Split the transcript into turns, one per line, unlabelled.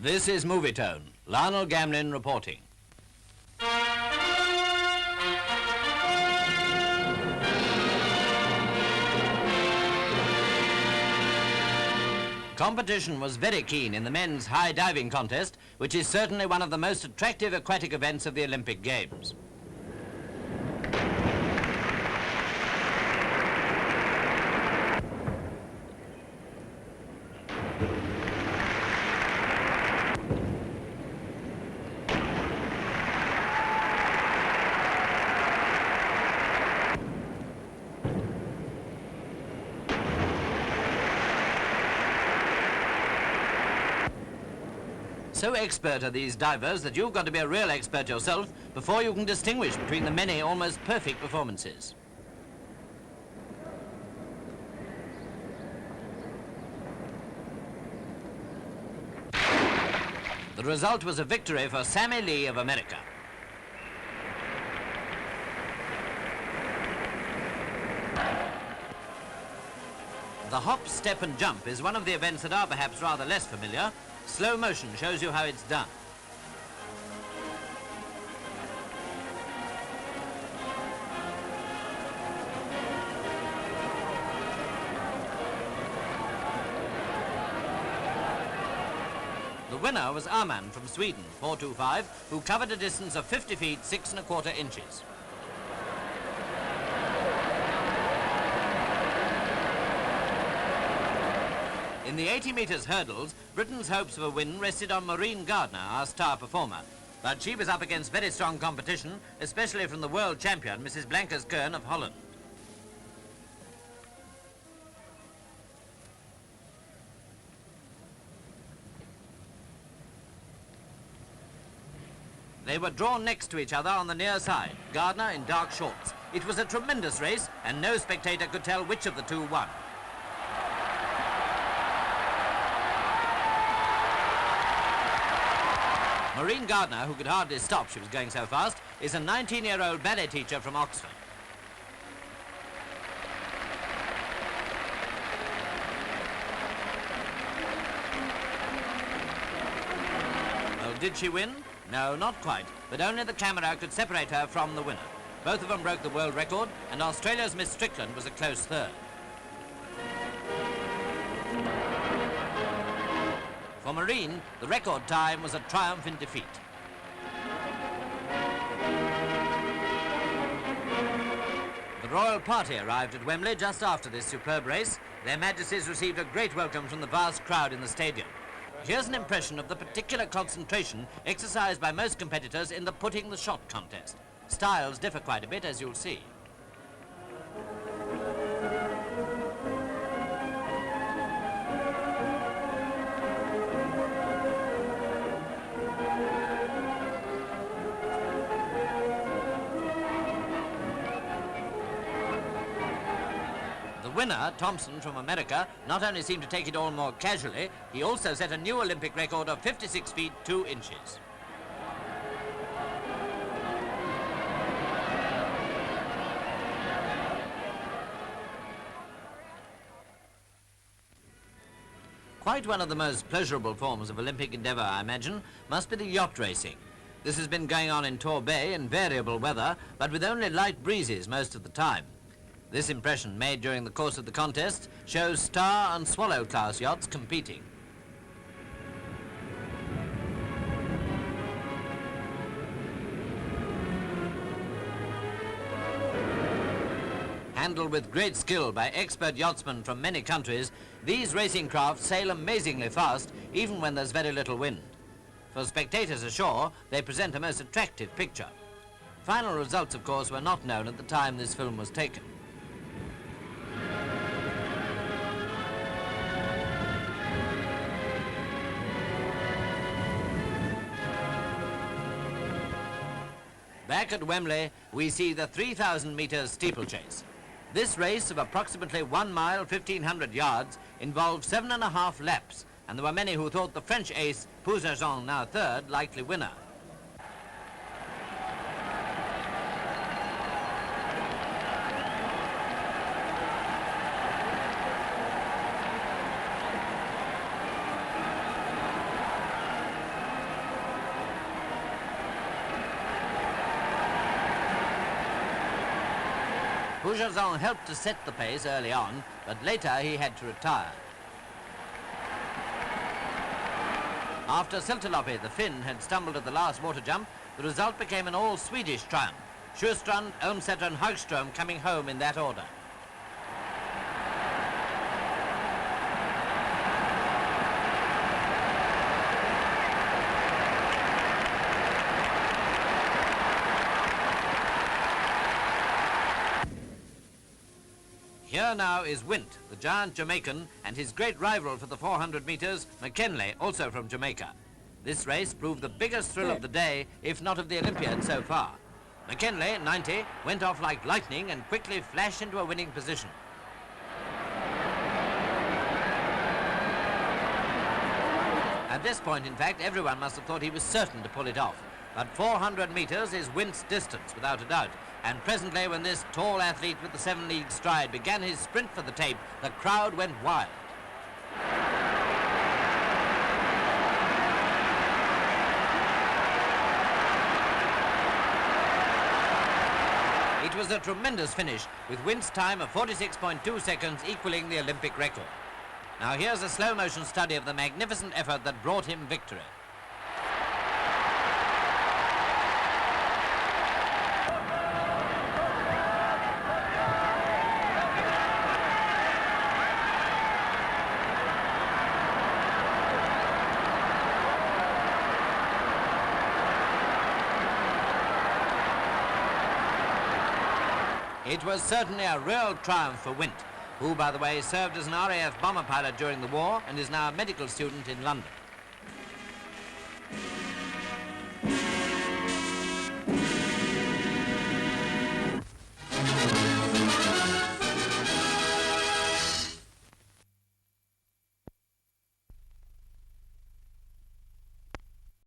This is Movietone. Lionel Gamlin reporting. Competition was very keen in the men's high diving contest, which is certainly one of the most attractive aquatic events of the Olympic Games. So expert are these divers that you've got to be a real expert yourself before you can distinguish between the many almost perfect performances. The result was a victory for Sammy Lee of America. The hop, step and jump is one of the events that are perhaps rather less familiar. Slow motion shows you how it's done. The winner was Arman from Sweden, 425, who covered a distance of 50 feet, 6 1/4 inches. In the 80 metres hurdles, Britain's hopes of a win rested on Maureen Gardner, our star performer. But she was up against very strong competition, especially from the world champion, Mrs. Blankers-Koen of Holland. They were drawn next to each other on the near side, Gardner in dark shorts. It was a tremendous race, and no spectator could tell which of the two won. Maureen Gardner, who could hardly stop, she was going so fast, is a 19-year-old ballet teacher from Oxford. Well, did she win? No, not quite, but only the camera could separate her from the winner. Both of them broke the world record, and Australia's Miss Strickland was a close third. For Maureen, the record time was a triumph in defeat. The royal party arrived at Wembley just after this superb race. Their Majesties received a great welcome from the vast crowd in the stadium. Here's an impression of the particular concentration exercised by most competitors in the putting the shot contest. Styles differ quite a bit, as you'll see. The winner, Thompson from America, not only seemed to take it all more casually, he also set a new Olympic record of 56 feet 2 inches. Quite one of the most pleasurable forms of Olympic endeavour, I imagine, must be the yacht racing. This has been going on in Torbay in variable weather, but with only light breezes most of the time. This impression, made during the course of the contest, shows Star and Swallow class yachts competing. Handled with great skill by expert yachtsmen from many countries, these racing craft sail amazingly fast, even when there's very little wind. For spectators ashore, they present a most attractive picture. Final results, of course, were not known at the time this film was taken. Back at Wembley, we see the 3,000 metres steeplechase. This race of approximately 1 mile, 1,500 yards, involved 7.5 laps, and there were many who thought the French ace, Pousageon, now third, likely winner. Boujazon helped to set the pace early on, but later he had to retire. After Siltalopi, the Finn, had stumbled at the last water jump, the result became an all-Swedish triumph. Sjöstrand, Elmsäter and Hagström coming home in that order. Here now is Wint, the giant Jamaican, and his great rival for the 400 metres, McKenley, also from Jamaica. This race proved the biggest thrill of the day, if not of the Olympiad so far. McKenley, 90, went off like lightning and quickly flashed into a winning position. At this point, in fact, everyone must have thought he was certain to pull it off. But 400 metres is Wint's distance, without a doubt. And presently, when this tall athlete with the 7-league stride began his sprint for the tape, the crowd went wild. It was a tremendous finish, with Wint's time of 46.2 seconds equaling the Olympic record. Now here's a slow-motion study of the magnificent effort that brought him victory. It was certainly a real triumph for Wint, who, by the way, served as an RAF bomber pilot during the war and is now a medical student in London.